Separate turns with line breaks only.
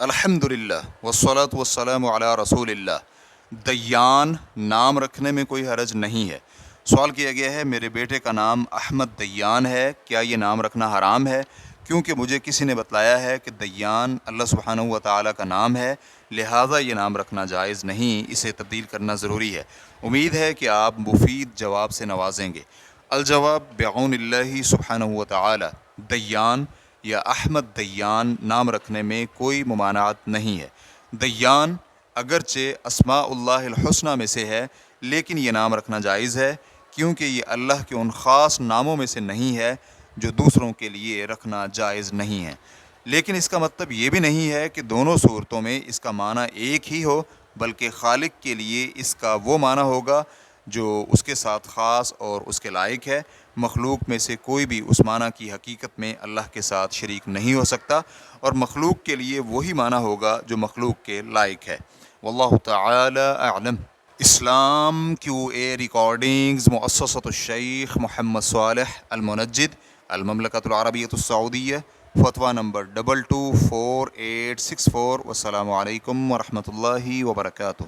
الحمدللہ والصلاة والسلام علی رسول اللہ۔ دیان نام رکھنے میں کوئی حرج نہیں ہے۔ سوال کیا گیا ہے میرے بیٹے کا نام احمد دیان ہے، کیا یہ نام رکھنا حرام ہے؟ کیونکہ مجھے کسی نے بتلایا ہے کہ دیان اللہ سبحانہ و تعالیٰ کا نام ہے، لہٰذا یہ نام رکھنا جائز نہیں، اسے تبدیل کرنا ضروری ہے۔ امید ہے کہ آپ مفید جواب سے نوازیں گے۔ الجواب بعون اللہ سبحانہ و تعالیٰ، دیان یا احمد دیان نام رکھنے میں کوئی ممانعت نہیں ہے۔ دیان اگرچہ اسماء اللہ الحسنہ میں سے ہے، لیکن یہ نام رکھنا جائز ہے کیونکہ یہ اللہ کے ان خاص ناموں میں سے نہیں ہے جو دوسروں کے لیے رکھنا جائز نہیں ہے۔ لیکن اس کا مطلب یہ بھی نہیں ہے کہ دونوں صورتوں میں اس کا معنی ایک ہی ہو، بلکہ خالق کے لیے اس کا وہ معنی ہوگا جو اس کے ساتھ خاص اور اس کے لائق ہے۔ مخلوق میں سے کوئی بھی اس معنی کی حقیقت میں اللہ کے ساتھ شریک نہیں ہو سکتا، اور مخلوق کے لیے وہی معنی ہوگا جو مخلوق کے لائق ہے۔ واللہ تعالی اعلم۔ اسلام کیو اے ریکارڈنگز، مؤسسۃ الشیخ محمد صالح المنجد، المملکۃ العربیۃ السعودیہ، فتویٰ نمبر 224864۔ والسلام علیکم ورحمۃ اللہ وبرکاتہ۔